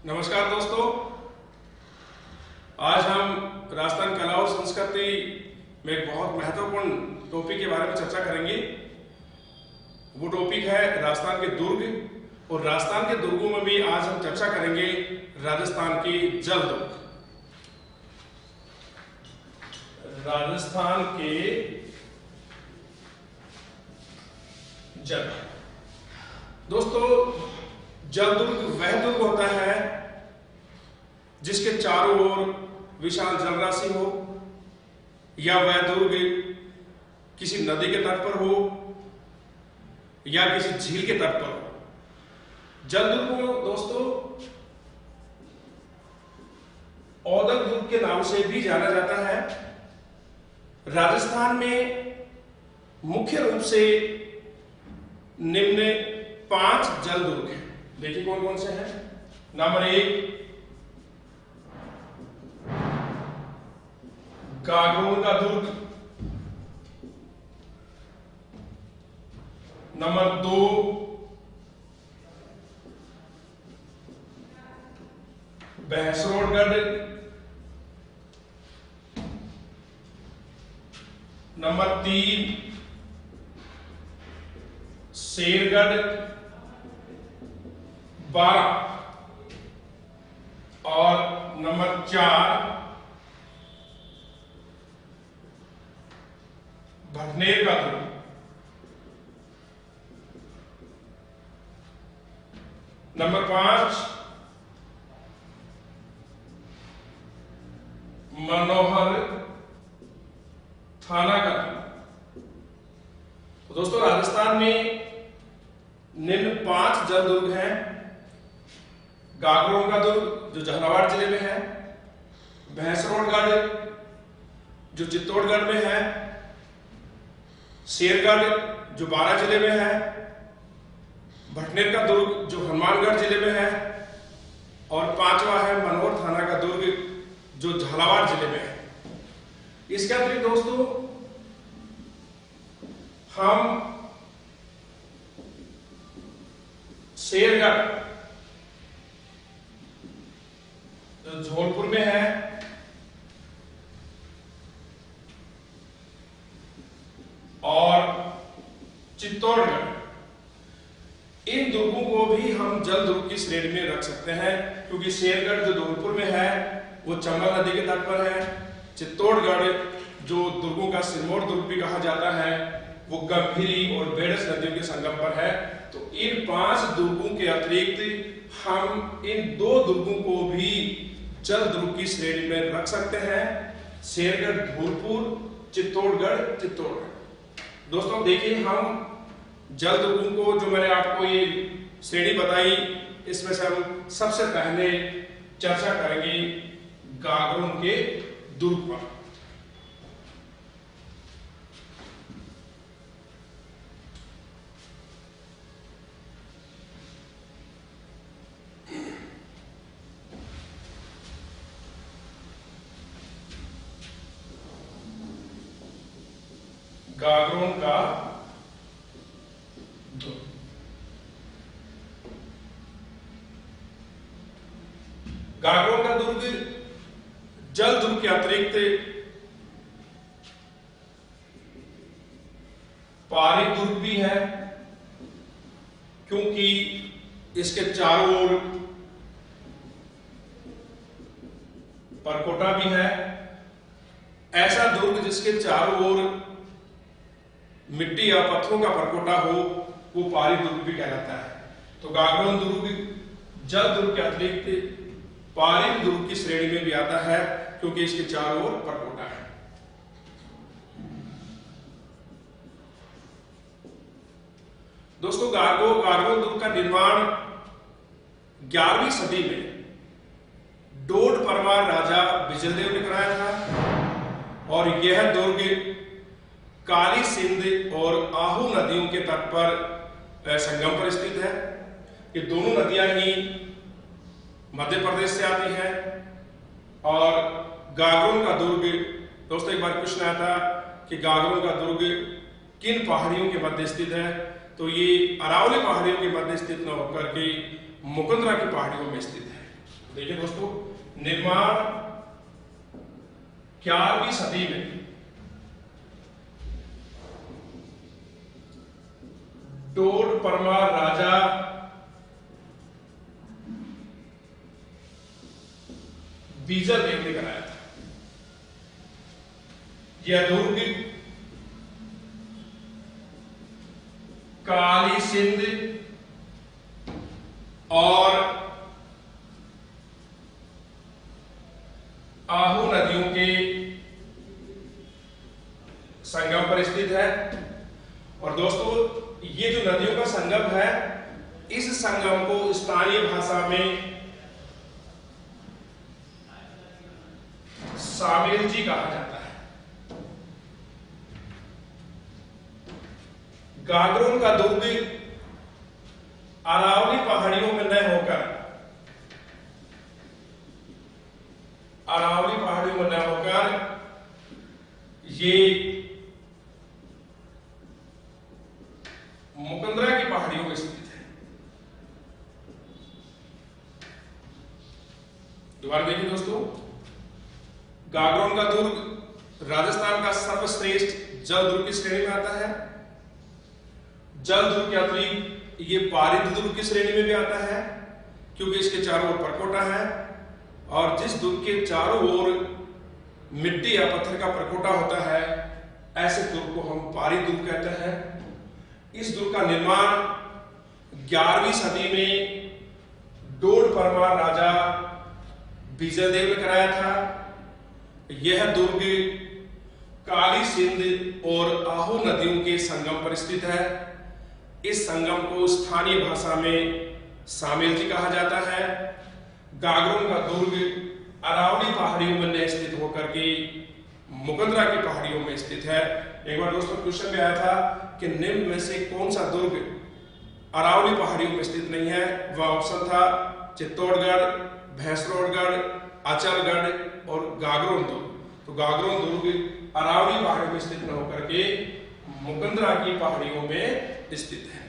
नमस्कार दोस्तों, आज हम राजस्थान कला और संस्कृति में एक बहुत महत्वपूर्ण टॉपिक के बारे में चर्चा करेंगे। वो टॉपिक है राजस्थान के दुर्ग, और राजस्थान के दुर्गों में भी आज हम चर्चा करेंगे राजस्थान के जल दुर्ग। राजस्थान के जल, दोस्तों जल दुर्ग वह दुर्ग होता है जिसके चारों ओर विशाल जलराशि हो, या वह दुर्ग किसी नदी के तट पर हो या किसी झील के तट पर हो। जल दुर्ग को दोस्तों औदक दुर्ग के नाम से भी जाना जाता है। राजस्थान में मुख्य रूप से निम्न 5 जल दुर्ग हैं। देखिए कौन कौन से हैं। नंबर 1 गागरोन का दुर्ग, नंबर 2 भैंसरोडगढ़, नंबर 3 शेरगढ़ 12, और नंबर 4 भटनेर का दुर्ग। नंबर 5 मनोहर थाना का दुर्ग। तो दोस्तों राजस्थान में निम्न 5 जल दुर्ग हैं। गागरोन का दुर्ग जो झालावाड़ जिले में है, भैंसरोडगढ़ जो चित्तौड़गढ़ में है, शेरगढ़ जो बारां जिले में है, भटनेर का दुर्ग जो हनुमानगढ़ जिले में है, और 5वां है मनोहर थाना का दुर्ग जो झालावाड़ जिले में है। इसके अतिरिक्त दोस्तों हम शेरगढ़ जो धौलपुर में है, और चित्तौड़गढ़, इन दुर्गों को भी हम जल दुर्ग की श्रेणी में रख सकते हैं, क्योंकि शेरगढ़ जो धौलपुर में है वो चंबल नदी के तट पर है। चित्तौड़गढ़ जो दुर्गों का सिरमौर दुर्ग भी कहा जाता है वो गंभीरी और बेड़स नदियों के संगम पर है। तो इन 5 दुर्गों के अतिरिक्त हम इन 2 दुर्गों को भी जल दुर्ग की श्रेणी में रख सकते हैं, शेरगढ़ धौलपुर, चित्तौड़गढ़। दोस्तों देखिए, हम जल दुर्गों को जो मैंने आपको ये श्रेणी बताई, इसमें से हम सबसे पहले चर्चा करेंगे गागरोन के दुर्ग पर। गागरोन का दुर्ग, गागरोन का दुर्ग जल दुर्ग के अतिरिक्त पारी दुर्ग भी है, क्योंकि इसके चारों ओर परकोटा भी है। ऐसा दुर्ग जिसके चारों ओर मिट्टी या पत्थरों का परकोटा हो वो पारी दुर्ग भी कहलाता है। तो गागरोन दुर्ग जल दुर्ग के अतिरिक्त पारी दुर्ग की श्रेणी में भी आता है, क्योंकि इसके चारों ओर परकोटा है। दोस्तों गागरोन दुर्ग का निर्माण 11वीं सदी में डोड परमार राजा बिजलदेव ने कराया था, और यह दुर्ग काली सिंध और आहू नदियों के तट पर संगम पर स्थित है। ये दोनों नदियां ही मध्य प्रदेश से आती हैं। और गागरोन का दुर्ग, दोस्तों एक बार क्वेश्चन आया था कि गागरोन का दुर्ग किन पहाड़ियों के मध्य स्थित है, तो ये अरावली पहाड़ियों के मध्य स्थित न होकर के मुकुंदरा की पहाड़ियों में स्थित है। देखिए दोस्तों, निर्माण 11वीं सदी में डोड परमार राजा बीजल देव ने कराया था। यह दुर्ग काली सिंध और आहू नदियों के संगम पर स्थित है। और दोस्तों, ये जो नदियों का संगम है, इस संगम को स्थानीय भाषा में सामेलजी कहा जाता है। गागरोन का दुर्ग अरावली पहाड़ियों में न होकर ये मुकंदरा की पहाड़ियों में स्थित है। दोबारा देखिए दोस्तों, गागरोन का दुर्ग राजस्थान का सर्वश्रेष्ठ जल दुर्ग की श्रेणी में आता है। जल दुर्ग के अतिरिक्त ये पारित दुर्ग की श्रेणी में भी आता है, क्योंकि इसके चारों ओर परकोटा है। और जिस दुर्ग के चारों ओर मिट्टी या पत्थर का परकोटा होता है, ऐसे दुर्ग को हम पारित दुर्ग कहते हैं। इस दुर्ग का निर्माण 11वीं सदी में डोड परमार राजा बीजल देव ने कराया था। यह दुर्ग काली सिंध और आहू नदियों के संगम पर स्थित है। इस संगम को स्थानीय भाषा में सामेलजी कहा जाता है। गागरोन का दुर्ग अरावली पहाड़ियों में स्थित होकर के मुकंदरा की पहाड़ियों में स्थित है। एक बार दोस्तों क्वेश्चन में आया था कि निम्न में से कौन सा दुर्ग अरावली पहाड़ियों में स्थित नहीं है। वह ऑप्शन था चित्तौड़गढ़, भैंसरोडगढ़, अचलगढ़ और गागरोन दुर्ग। तो गागरोन दुर्ग अरावली पहाड़ियों में स्थित न होकर के मुकंदरा की पहाड़ियों में स्थित है।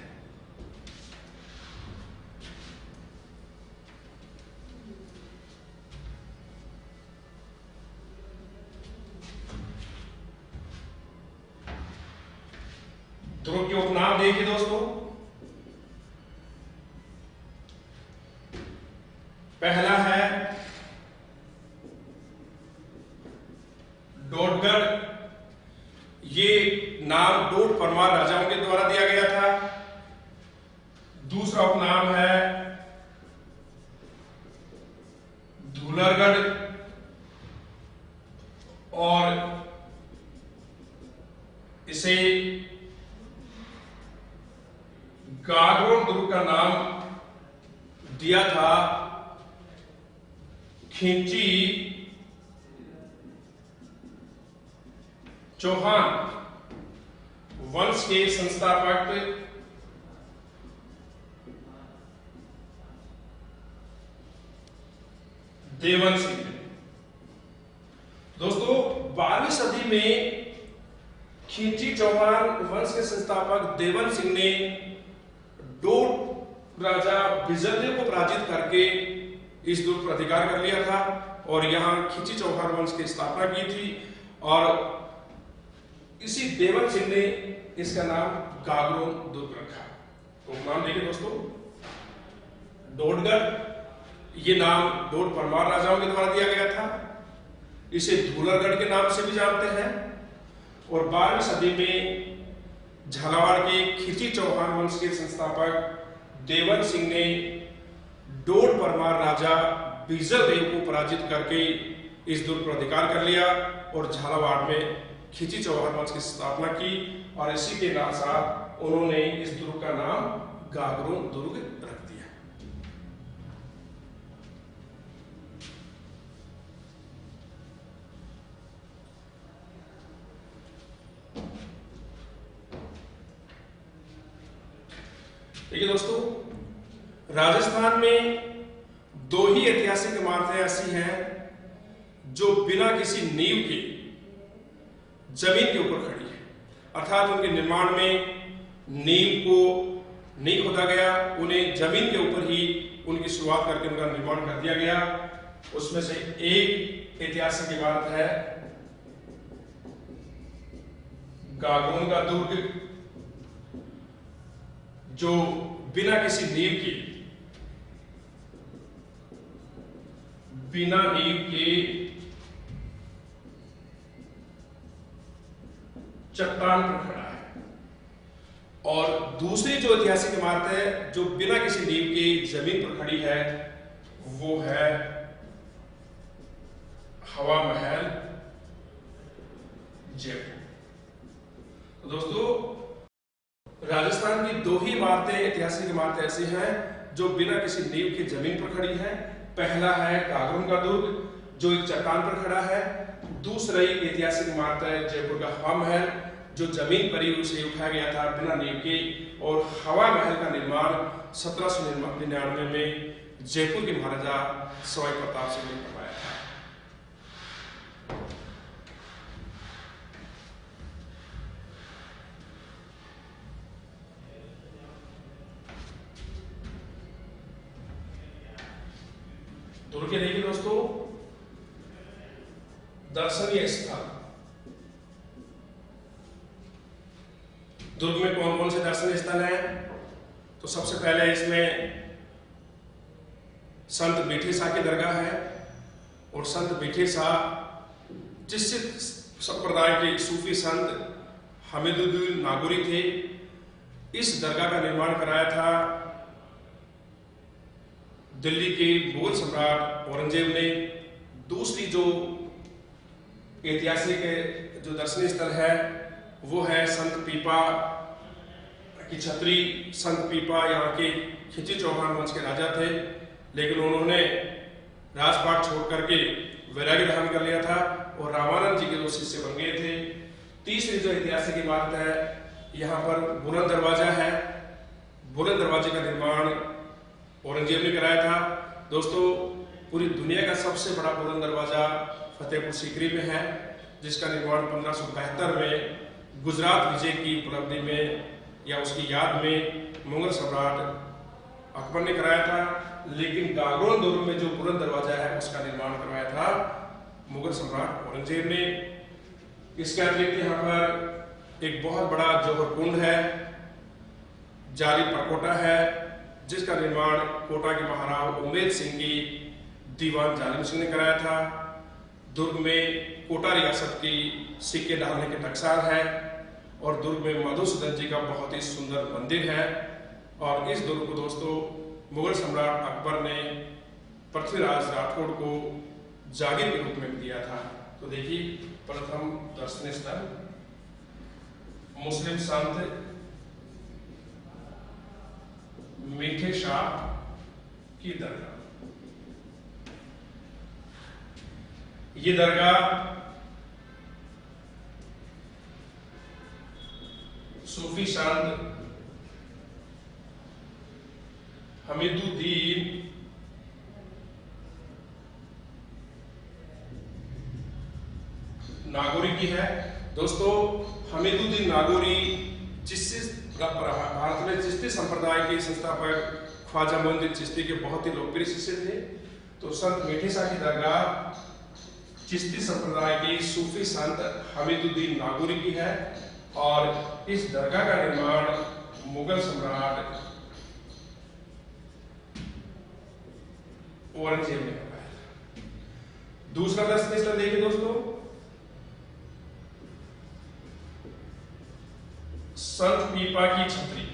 दुर्ग के उपनाम देखिए दोस्तों, पहला है डोडगढ़। ये नाम डोड परमार राजाओं के द्वारा दिया गया था। दूसरा उपनाम है धूलरगढ़ और इसे गागरोन दुर्ग का नाम दिया था खिंची चौहान वंश के संस्थापक देवन सिंह। दोस्तों, 12वीं सदी में खिंची चौहान वंश के संस्थापक देवन सिंह ने डोड राजा बिजलदेव को पराजित करके इस दुर्ग पर अधिकार कर लिया था और यहां खिंची चौहान वंश की स्थापना की थी। और इसी देवन सिंह ने इसका नाम गागरोन दुर्ग रखा। तो नाम देखिए दोस्तों, डोडगढ़, ये नाम डोड परमार राजाओं के द्वारा दिया गया था। इसे धूलरगढ़ के नाम से भी जानते हैं। और 12वीं सदी में झालावाड़ के खिंची चौहान वंश के संस्थापक देवन सिंह ने डोड परमार राजा बीजल देव को पराजित करके इस दुर्ग पर अधिकार कर लिया और झालावाड़ में खिंची चौहान वंश की स्थापना की। और इसी के साथ उन्होंने इस दुर्ग का नाम गागरोन दुर्ग रख दिया। देखिए दोस्तों, राजस्थान में 2 ही ऐतिहासिक इमारतें ऐसी हैं जो बिना किसी नींव के जमीन के ऊपर खड़ी है, अर्थात उनके निर्माण में नींव को नहीं खोदा गया, उन्हें जमीन के ऊपर ही उनकी शुरुआत करके उनका निर्माण कर दिया गया। उसमें से एक ऐतिहासिक इमारत है गागरोन का दुर्ग, जो बिना किसी नींव के चट्टान पर खड़ा है। और दूसरी जो ऐतिहासिक इमारत है जो बिना किसी नींव के जमीन पर खड़ी है, वो है हवा महल जयपुर। तो दोस्तों, राजस्थान की दो ही इमारतें, ऐतिहासिक इमारतें ऐसी हैं जो बिना किसी नींव के जमीन पर खड़ी है। पहला है गागरोन का दुर्ग, जो एक चट्टान पर खड़ा है। दूसरी ऐतिहासिक इमारत है जयपुर का हवा महल, जो जमीन पर ही उसे उठाया गया था बिना नींव के। और हवा महल का निर्माण 1799 में जयपुर के महाराजा सवाई प्रताप सिंह ने करवाया था। दुर्ग के देखिए दोस्तों, दर्शनीय स्थल। दुर्ग में कौन कौन से दर्शनीय स्थल हैं? तो सबसे पहले इसमें संत मीठे शाह की दरगाह है। और संत मीठे शाह जिस संप्रदाय के सूफी संत हमीदुद्दीन नागौरी थे, इस दरगाह का निर्माण कराया था दिल्ली के मुगल सम्राट औरंगजेब ने। दूसरी जो ऐतिहासिक जो दर्शनीय स्थल है वो है संत पीपा की छतरी। संत पीपा यहाँ के खिची चौहान वंश के राजा थे, लेकिन उन्होंने राजपाट छोड़ करके वैराग्य धारण कर लिया था और रामानंद जी के जो शिष्य बन गए थे। तीसरी जो ऐतिहासिक इमारत है, यहाँ पर बुलंद दरवाजा है। बुलंद दरवाजे का निर्माण औरंगजेब ने कराया था। दोस्तों, पूरी दुनिया का सबसे बड़ा बुलंद दरवाजा फतेहपुर सीकरी में है, जिसका निर्माण 1572 में गुजरात विजय की उपलब्धि में या उसकी याद में मुगल सम्राट अकबर ने कराया था। लेकिन गागरोन दुर्ग में जो बुलंद दरवाजा है उसका निर्माण करवाया था मुगल सम्राट औरंगजेब ने। इसके अतिरिक्त यहाँ पर एक बहुत बड़ा जौहर कुंड है, जाली परकोटा है, जिसका निर्माण कोटा के महाराव उमेद सिंह की दीवान जालिम सिंह ने कराया था। दुर्ग में कोटा रियासत की सिक्के डालने के टकसाल है। और दुर्ग में मधुसूदन जी का बहुत ही सुंदर मंदिर है। और इस दुर्ग को दोस्तों मुगल सम्राट अकबर ने पृथ्वीराज राठौड़ को जागीर के रूप में दिया था। तो देखिए, प्रथम दर्शनीय स्थल मुस्लिम संत मीठे शाह की दरगाह। ये दरगाह सूफी संत हमीदुद्दीन नागौरी की है। दोस्तों, हमीदुद्दीन नागौरी जिससे भारत में चिश्ती संप्रदाय के संस्थापक ख्वाजा मोइनुद्दीन चिश्ती के बहुत ही लोकप्रिय शिष्य थे। तो संत मीठे शाह की दरगाह चिश्ती संप्रदाय के सूफी संत हमीदुद्दीन नागौरी की है। और इस दरगाह का निर्माण मुगल सम्राट औरंगजेब ने करवाया था। दूसरा दर्शनीय स्थल देखिए दोस्तों, संत पीपा की छतरी।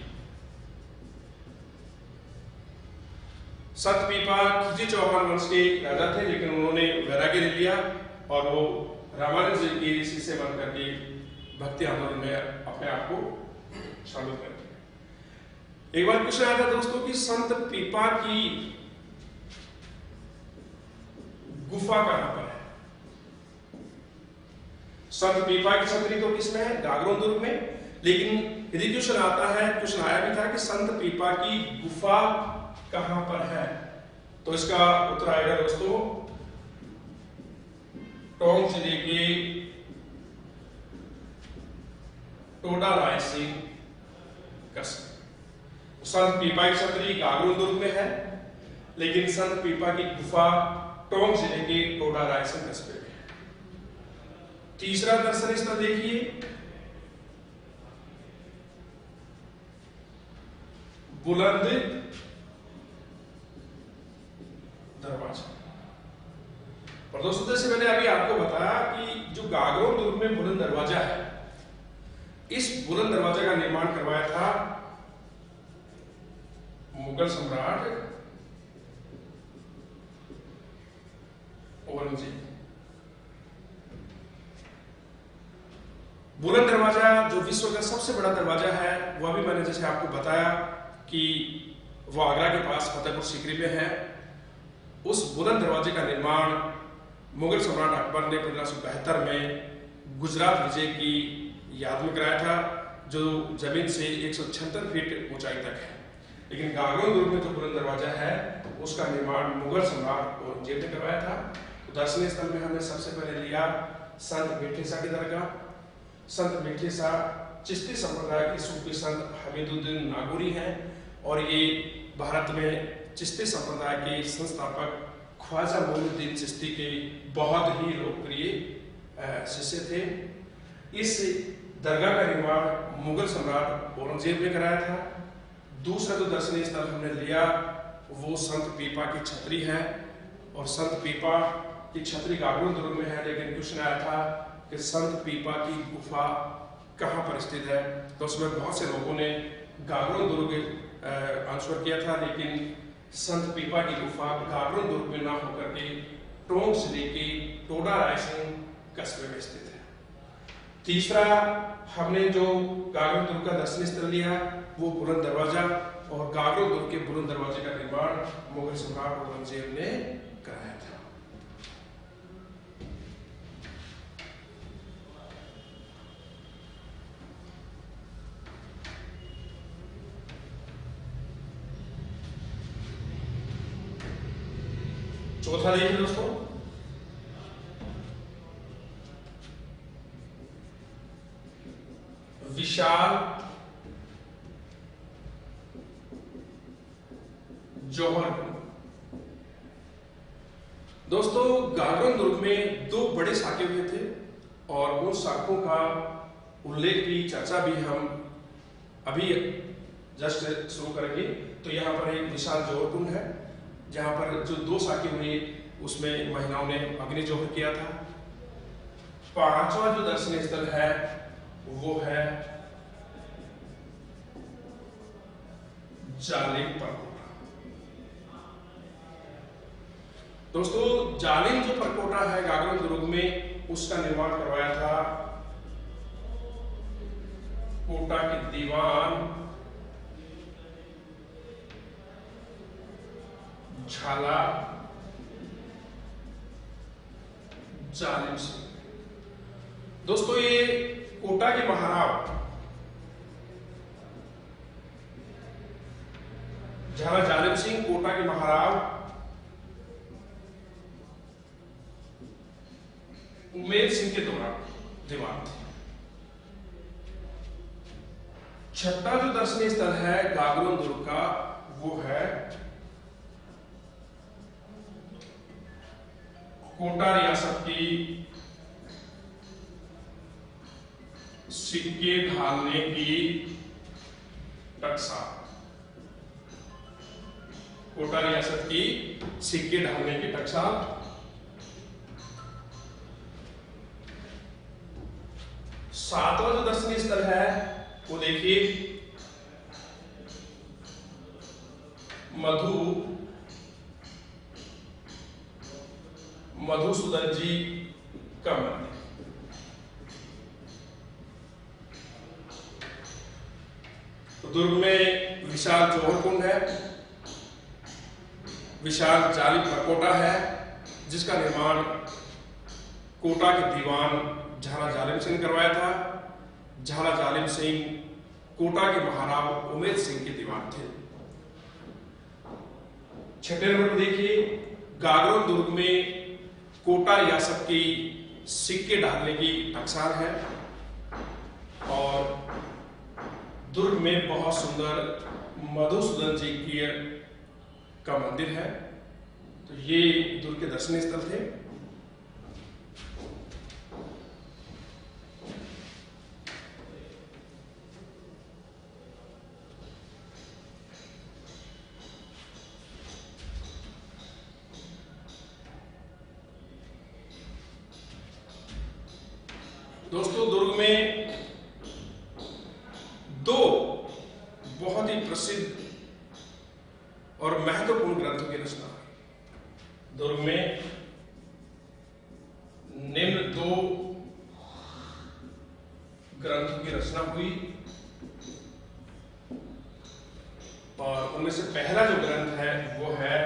संत पीपा खिची चौहान वंश के राजा थे, लेकिन उन्होंने वैराग्य ले लिया और वो रामानंद जी के शिष्य बन करके भक्ति आंदोलन में अपने आप को शामिल कर दिया। एक बार क्वेश्चन आया था दोस्तों कि संत पीपा की गुफा कहां पर है? संत पीपा की छतरी तो किसमें है? गागरोन दुर्ग में। लेकिन यदि क्वेश्चन आता है, क्वेश्चन आया भी था कि संत पीपा की गुफा कहां पर है, तो इसका उत्तर आएगा दोस्तों टोंक जिले के टोडा रायसिंह कस्बे। संत पीपा की छतरी गागरोन दुर्ग में है। लेकिन संत पीपा की गुफा टोंक जिले के टोडा रायसन कस्बे में है। तीसरा दर्शनीय स्थल देखिए, बुलंद दरवाजा। और दोस्तों जैसे मैंने अभी आपको बताया कि जो गागरोन दुर्ग में बुलंद दरवाजा है, इस बुलंद दरवाजे का निर्माण करवाया था मुगल सम्राट औरंगजेब। बुलंद दरवाजा जो विश्व का सबसे बड़ा दरवाजा है, वह भी मैंने जैसे आपको बताया कि वो आगरा के पास फतेहपुर सीकरी में है। उस बुलंद दरवाजे का निर्माण मुगल सम्राट अकबर ने 1572 में गुजरात विजय की याद में कराया था, जो जमीन से 176 फीट ऊंचाई तक है। लेकिन गागरोन दुर्ग में जो बुलंद दरवाजा है, उसका निर्माण मुगल सम्राट औरंगजेब ने करवाया था। तो दर्शनीय स्थल में हमने सबसे पहले लिया संत मीठे शाह की दरगाह। संत मीठे शाह चिश्ती संप्रदाय के सूफी संत हमीदुद्दीन नागौरी हैं और ये भारत में चिश्ती संप्रदाय के संस्थापक ख्वाजा मोइनुद्दीन चिश्ती के बहुत ही लोकप्रिय शिष्य थे। इस दरगाह का निर्माण मुगल सम्राट औरंगजेब ने कराया था। दूसरा जो दर्शनीय स्थल हमने लिया वो संत पीपा की छतरी है, और संत पीपा की छतरी गागरोन दुर्ग में है। लेकिन क्वेश्चन आया था कि संत पीपा की गुफा कहाँ पर स्थित है, तो उसमें बहुत से लोगों ने गागरोन दुर्ग आंसर किया था, लेकिन संत पीपा की गुफा गागरोन दुर्ग में ना होकर के टोंक जिले के टोडा रायसन कस्बे में स्थित है। तीसरा हमने जो गागरोन दुर्ग का दर्शनीय स्थल लिया वो बुलंद दरवाजा, और गागरोन दुर्ग के बुलंद दरवाजे का निर्माण मुगल सम्राट औरंगजेब ने कराया था। चौथा देखिए दोस्तों, विशाल जौहर। दोस्तों गागरोन दुर्ग में दो बड़े साके हुए थे, और उन साकों का उल्लेख की चर्चा भी हम अभी जस्ट शुरू करेंगे। तो यहाँ पर एक विशाल जौहर कुंड है, जहाँ पर जो दो साके हुए उसमें महिलाओं ने अग्नि जौहर किया था। पांचवा जो दर्शनीय स्थल है वो है जालिम परकोटा। दोस्तों जालिम जो परकोटा है गागरोन दुर्ग में, उसका निर्माण करवाया था कोटा के दीवान झाला जालिम सिंह। दोस्तों ये कोटा के महाराव झाला जालिम सिंह कोटा के महाराव उमेर सिंह के दीवान थे। छठा जो दर्शनीय स्थल है गागरोन दुर्ग का वो है कोटा रियासत की सिक्के ढालने की टकसाल। कोटा रियासत की सिक्के ढालने की टकसाल। सातवां जो दर्शनीय स्थल है वो देखिए मधुसूदन जी का मंदिर। तो दुर्ग में विशाल जौहर कुंड है, विशाल जालिम परकोटा है, जिसका निर्माण कोटा के दीवान झाला जालिम सिंह ने करवाया था। झाला जालिम सिंह कोटा के महाराव उमेर सिंह के दीवान थे। छठे नंबर पर देखिए गागरोन दुर्ग में कोटा रियासत की सिक्के ढालने की टकसाल है, और दुर्ग में बहुत सुंदर मधुसूदन जी की का मंदिर है। तो ये दुर्ग के दर्शनीय स्थल थे। दोस्तों, दुर्ग में दो बहुत ही प्रसिद्ध और महत्वपूर्ण ग्रंथों की रचना हुई। दुर्ग में निम्न दो ग्रंथों की रचना हुई और उनमें से पहला जो ग्रंथ है वो है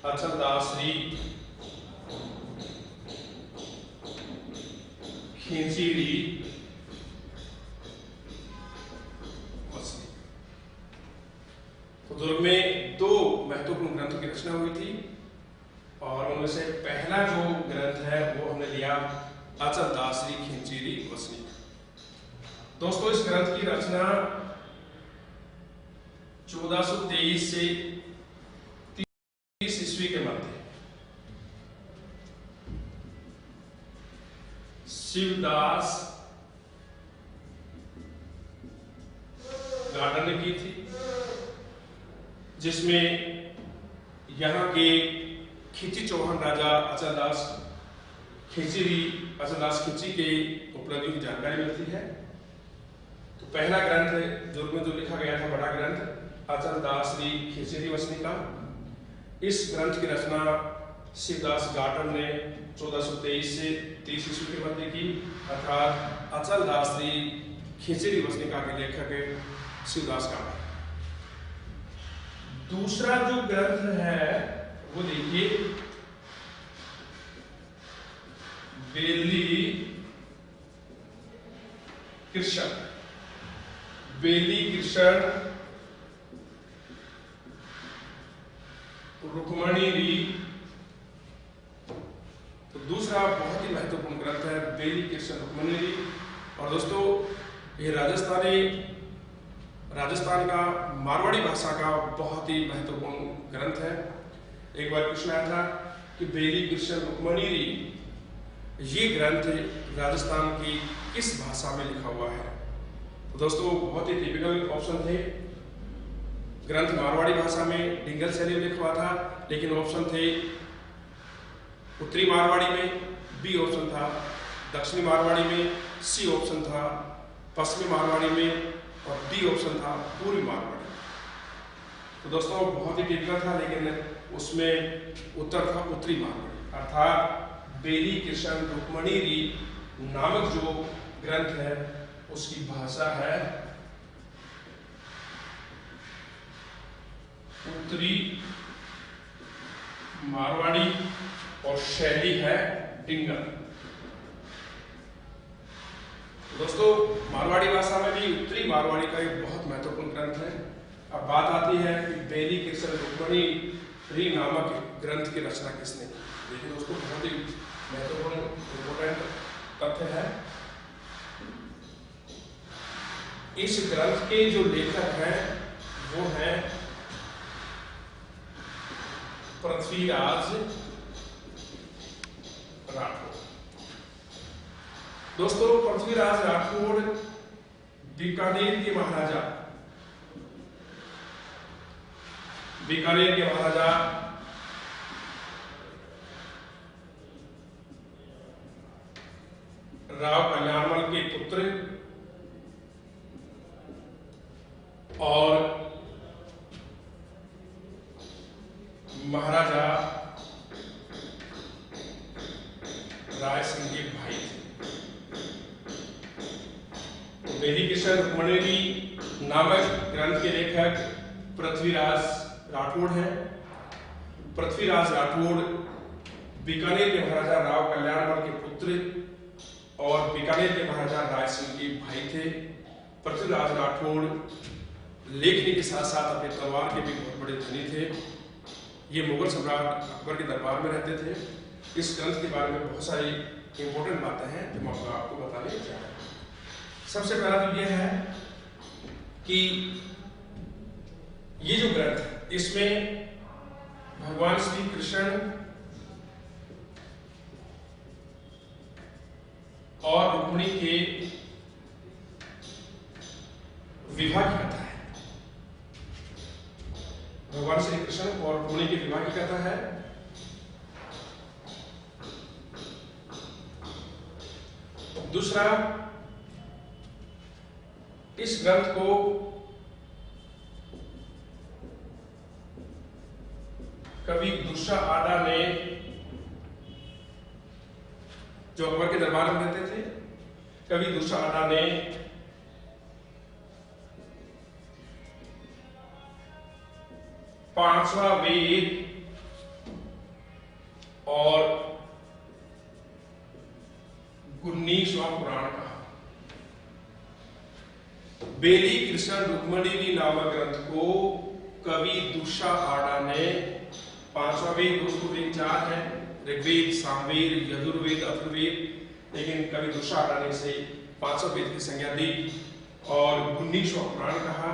अचलदासरी खींचीरी वसनी। तो दुर्ग में दो महत्वपूर्ण ग्रंथों की रचना हुई थी और उनमें से पहला जो ग्रंथ है वो हमने लिया अचलदासरी खींचीरी वसनी। दोस्तों, इस ग्रंथ की रचना 1423 से 30 ईस्वी के मध्य शिवदास गार्डन ने की थी, जिसमें यहाँ के खींची चौहान राजा अचलदास खींची के उपलब्धियों की जानकारी मिलती है। तो पहला ग्रंथ दुर्ग में जो लिखा गया था, बड़ा ग्रंथ अचलदासरी खींचीरी वसनी का, इस ग्रंथ की रचना शिवदास गार्डन ने 1423 से 30 ईस्वी के मध्य की, अर्थात अचलदासरी खींचीरी वसनिका के लेखक शिवदास गार्डन। दूसरा जो ग्रंथ है वो देखिए बेली कृष्ण रुक्मणी। तो दूसरा बहुत ही महत्वपूर्ण ग्रंथ है बेली कृष्ण रुक्मणी। और दोस्तों, ये राजस्थान का मारवाड़ी भाषा का बहुत ही महत्वपूर्ण ग्रंथ है। एक बार प्रश्न आया था कि बेली कृष्ण रुक्मणी ये ग्रंथ राजस्थान की किस भाषा में लिखा हुआ है। तो दोस्तों, बहुत ही टिपिकल ऑप्शन थे। ग्रंथ मारवाड़ी भाषा में डिंगल शैली में लिखा हुआ था, लेकिन ऑप्शन थे उत्तरी मारवाड़ी में, बी ऑप्शन था दक्षिणी मारवाड़ी में, सी ऑप्शन था पश्चिमी मारवाड़ी में और डी ऑप्शन था पूर्वी मारवाड़ी। तो दोस्तों, बहुत ही टिपिकल था, लेकिन उसमें उत्तर था उत्तरी मारवाड़ी, अर्थात बेली कृष्ण रुक्मणी नामक जो ग्रंथ है उसकी भाषा है उत्तरी मारवाड़ी और शैली है डिंगल। दोस्तों, मारवाड़ी भाषा में भी उत्तरी मारवाड़ी का एक बहुत महत्वपूर्ण ग्रंथ है। अब बात आती है कि बेली कृष्ण रुक्मणी नामक ग्रंथ की रचना किसने की। देखिए दोस्तों, बहुत ही महत्वपूर्ण इंपोर्टेंट तथ्य है। इस ग्रंथ के जो लेखक हैं वो हैं पृथ्वीराज राठौड़। दोस्तों, पृथ्वीराज राठौड़ बीकानेर के महाराजा राव कल्याणमल के पुत्र और महाराजा राय सिंह के भाई थे। तो बेली कृष्ण रुक्मणी नामक ग्रंथ के लेखक पृथ्वीराज राठौड़ हैं। पृथ्वीराज राठौड़ बीकानेर के महाराजा राव कल्याणमल के पुत्र और बीकानेर के महाराजा राय सिंह के भाई थे। पृथ्वीराज राठौड़ लेखनी के साथ साथ अपने तलवार के भी बहुत बड़े धनी थे। ये मुगल सम्राट अकबर के दरबार में रहते थे। इस ग्रंथ के बारे में बहुत सारी इंपॉर्टेंट बातें हैं जो मैं आपको बताने जा रहा हूँ। सबसे पहला तो यह है कि ये जो ग्रंथ है इसमें भगवान श्री कृष्ण और रुक्मिणी के विवाह की कथा है। भगवान श्री कृष्ण और रुक्मिणी के विवाह की कथा है। दूसरा, इस ग्रंथ को कवि दुर्सा आडा ने, जो अकबर के दरबार में रहते थे, कवि दुर्सा आडा ने पांचवा वेद और 19वां पुराण कहा। बेली कृष्ण रुक्मिणी नामक ग्रंथ को कवि दुर्सा आडा ने पांचवा वेद, दोस्तों वेद 4 है, ऋग्वेद, सामवेद, यजुर्वेद, अथर्ववेद, लेकिन कवि दुर्सा आडा ने इसे पांचवा वेद की संज्ञा दी और 19वां पुराण कहा।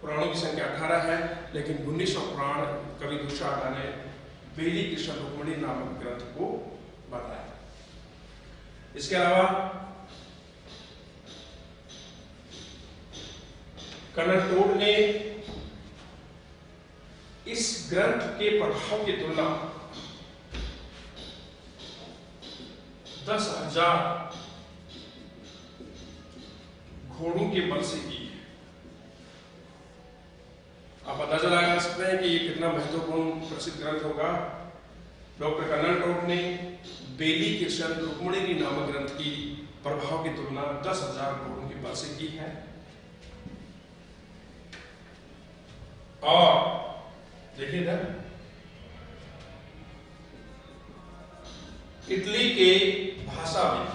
पुराणों की संख्या 18 है, लेकिन 19वां पुराण कवि दुर्सा आडा ने बेली कृष्ण रुक्मिणी नामक ग्रंथ को बताया। इसके अलावा कर्नल टोड ने इस ग्रंथ के प्रभाव की तुलना 10,000 घोड़ों के बल से की है। आप अंदाजा लगा सकते हैं कि ये कितना महत्वपूर्ण प्रसिद्ध ग्रंथ होगा। डॉक्टर कर्नल टोड ने बेली कृष्ण रुक्मिणी नामक ग्रंथ की प्रभाव की तुलना 10,000 घोड़ों के बल से की है। और देखिए ना, इटली के भाषाविद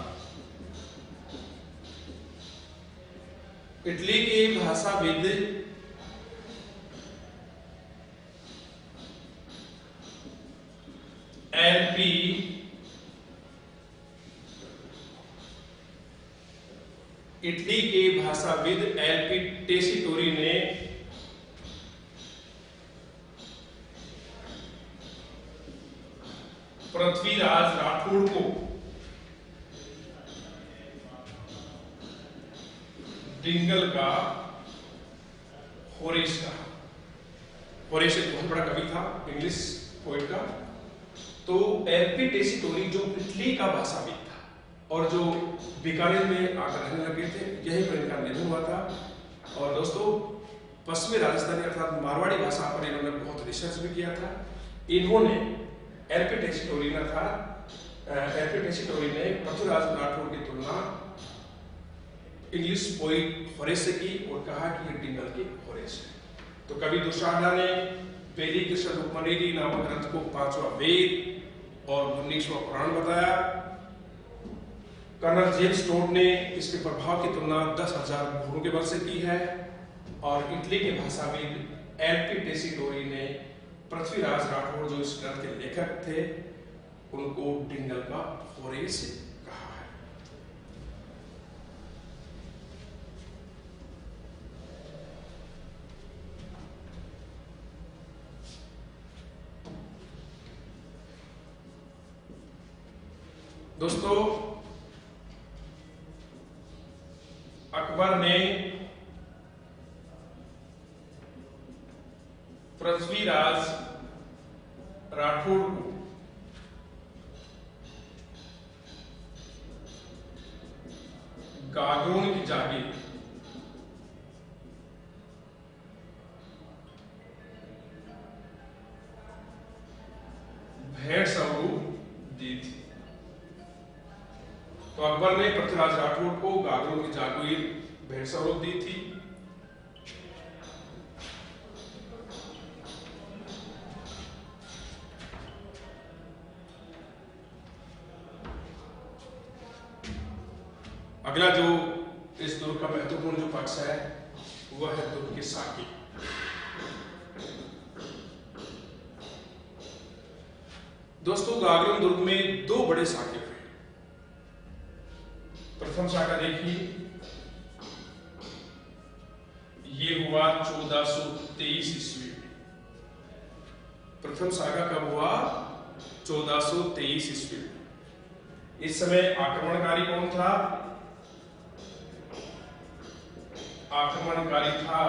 एलपी टेसीटोरी ने पृथ्वीराज राठौड़ को डिंगल का होरेस कहा। होरेस एक बहुत बड़ा कवि था, इंग्लिश पोएट का। तो एलपी टेसीटोरी जो इटली का भाषाविद था और जो बीकानेर में आकर रहने लगे थे, यहीं पर इनका निधन हुआ था। और दोस्तों, पश्चिमी राजस्थानी अर्थात मारवाड़ी भाषा पर इन्होंने बहुत रिसर्च भी किया था। इन्होंने एलपी टेसीटोरी ने पृथ्वीराज राठौड़ की तुलना इंग्लिश पोएट होरेस से की और कहा कि ये डिंगल के होरेस है। तो कवि दुर्सा आडा ने बेली कृष्ण रुक्मिणी नामक ग्रंथ को 5वां वेद और 19वां पुराण बताया। कर्नल जेम्स टोड ने इसके प्रभाव की तुलना 10,000 घोड़ों के बल से की है। और इटली के भाषाविद एलपी टेसीटोरी ने पृथ्वीराज राठौड़ जो इस ग्रंथ के लेखक थे, उनको डिंगल का होरेस कहा है। दोस्तों, अकबर ने पृथ्वीराज राठौड़ को गागरोन की जागीर भेड़ स्वरूप दी थी। तो अकबर ने पृथ्वीराज राठौड़ को गागरोन की जागीर भेड़ स्वरूप दी थी। अगला जो इस दुर्ग का महत्वपूर्ण जो पक्ष है वह है दुर्ग के साके। दोस्तों, गागरोन दुर्ग में 2 बड़े साके हुए। प्रथम साका देखिए, हुआ 1423 ईस्वी में। प्रथम साका कब हुआ? 1423 ईस्वी में। इस समय आक्रमणकारी कौन था? आक्रमणकारी था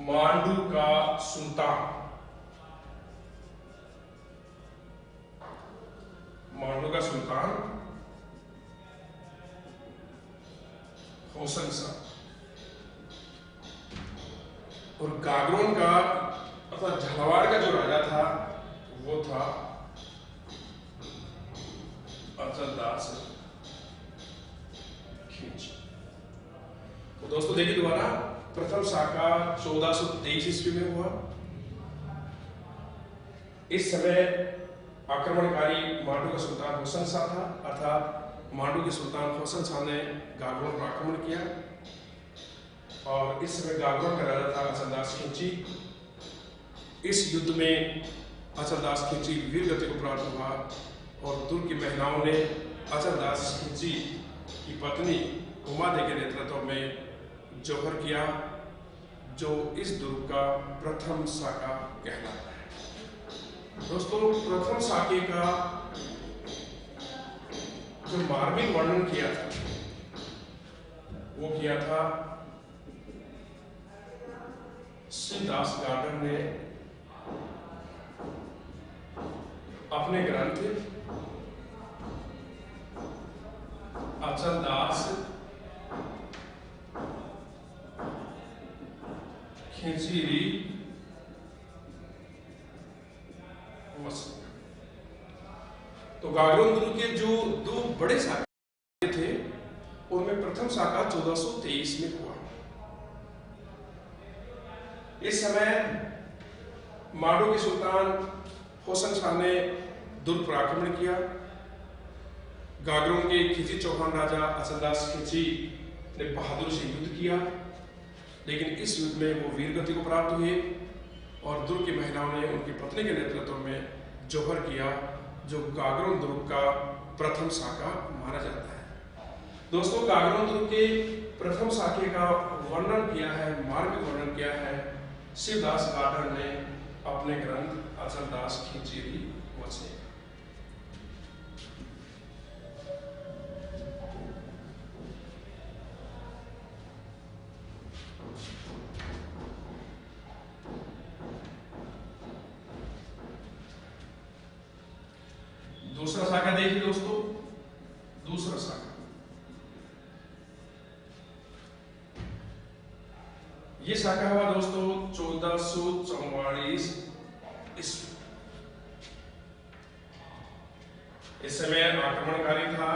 मांडू का सुल्तान। मांडू का सुल्तान होसन शाह। और गागरोन का अर्थात झालावाड़ का जो राजा था वो था अचलदास खिलजी। तो दोस्तों देखिए दोबारा, प्रथम साका 1423 ईस्वी में हुआ। इस समय आक्रमणकारी मांडू का सुल्तान होसन शाह था, अर्थात मांडू के सुल्तान होसन शाह ने गागरोन पर आक्रमण किया। और इस समय गागरोन का राजा था अचलदास खिलजी। इस युद्ध में अचलदास खिलजी वीर गति को प्राप्त हुआ और दुर्ग की महिलाओं ने अचलदास खिलजी की पत्नी उमादे के नेतृत्व में जौहर किया, जो इस दुर्ग का प्रथम साका कहलाता है। दोस्तों प्रथम साके का जो मार्मिक वर्णन किया था वो किया था शिवदास गार्डन ने अपने ग्रंथ अचलदास खिलजी वसन। तो गागरोन दुर्ग के जो दो बड़े साके थे उनमें प्रथम साका 1423 में हुआ। इस समय मांडू के सुल्तान होसन शाह ने दुर्ग पर आक्रमण किया। गागरोन के खिलजी चौहान राजा अचलदास खिलजी ने बहादुर से युद्ध किया, लेकिन इस युद्ध में वो वीर गति को प्राप्त हुए और दुर्ग की महिलाओं ने उनकी पत्नी के नेतृत्व में जौहर किया, जो गागरोन दुर्ग का प्रथम साका माना जाता है। दोस्तों गागरोन दुर्ग के प्रथम साके का वर्णन किया है, मार्मिक वर्णन किया है शिवदास गार्डन ने अपने ग्रंथ अचलदास खिलजी वसन। दूसरा साका देखिए दोस्तों, दूसरा साका ये साका हुआ दोस्तों 1444 ईस्वी। इस समय आक्रमणकारी था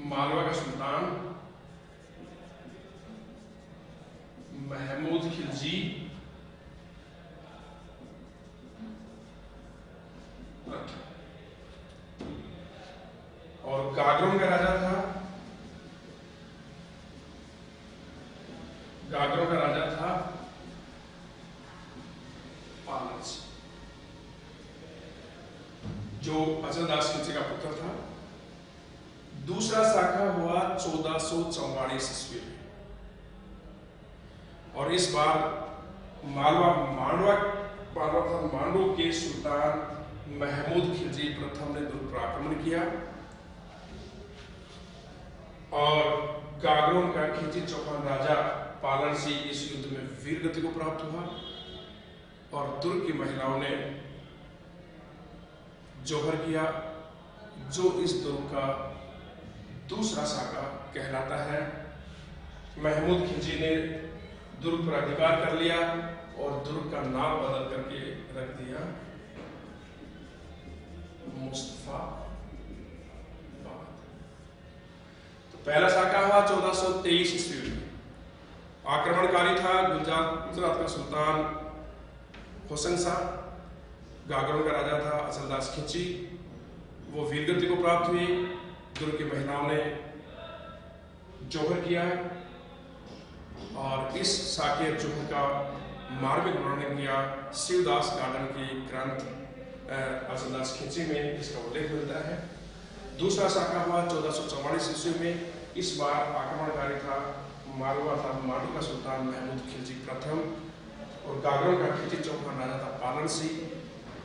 मालवा का सुल्तान महमूद खिलजी और गागरोन का राजा था पालन सिंह, जो अचलदास खिलजी का पुत्र था। दूसरा साका हुआ 1444 ईस्वी में और इस बार मांडू के सुल्तान महमूद खिलजी प्रथम ने दुर्ग पर आक्रमण किया और गागरोन का खिलजी चौहान राजा पालन सिंह इस युद्ध में वीर गति को प्राप्त हुआ और दुर्ग की महिलाओं ने जौहर किया, जो इस दुर्ग का दूसरा साका कहलाता है। महमूद खिलजी ने दुर्ग पर अधिकार कर लिया और दुर्ग का नाम बदल करके रख दिया मुस्तफाबाद। तो पहला साका हुआ 1423 ईस्वी में। आक्रमणकारी था गुजरात का सुल्तान होसन शाह। गागरोन का राजा था अचलदास खिलजी। वो वीरगति को प्राप्त हुए, दुर्ग की महिलाओं ने जौहर किया और इस साके जौहर का मार्मिक वर्णन किया शिवदास गार्डन की ग्रंथ अरसदास खिंची में इसका उल्लेख मिलता है। दूसरा शाखा हुआ 1444 ईस्वी में। इस बार आक्रमणकारी था मालवा था माडू का सुल्तान महमूद खिलजी प्रथम और गागरों का खिलजी चौहान राजा था पालन सिंह।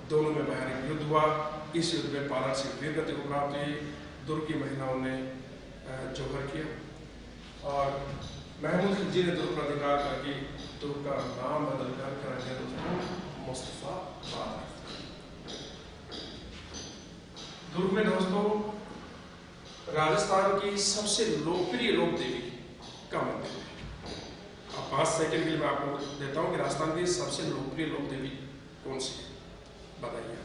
दोनों में भयानक युद्ध हुआ। इस युद्ध में पालन सिंह वीर गति को प्राप्त हुई। दुर्ग की महिलाओं ने जोहर किया और महमूद खिलजी ने दुर्ग पर अधिकार करके दुर्ग का नाम बदल कर दिया दोस्तों मुस्तफाबाद। दुर्ग में दोस्तों राजस्थान की सबसे लोकप्रिय लोक देवी का मंदिर है। अब 5 सेकंड के लिए मैं आपको देता हूं कि राजस्थान की सबसे लोकप्रिय लोक देवी कौन सी है, बताइए।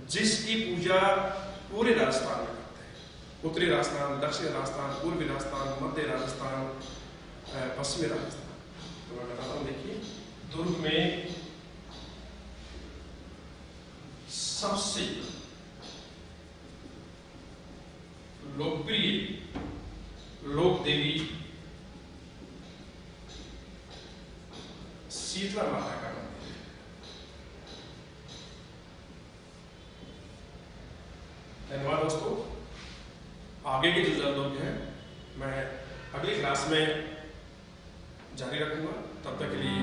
जिसकी पूजा पूरे राजस्थान में करते हैं। उत्तरी राजस्थान, दक्षिण राजस्थान, पूर्वी राजस्थान, मध्य राजस्थान, पश्चिमी राजस्थान। तो मैं बताता हूं, देखिए दुर्ग में सबसे लोकप्रिय लोक देवी शीतला माता का मंदिर है। धन्यवाद दोस्तों। आगे के जो लोग हैं मैं अगली क्लास में जारी रखूंगा। तब तक के लिए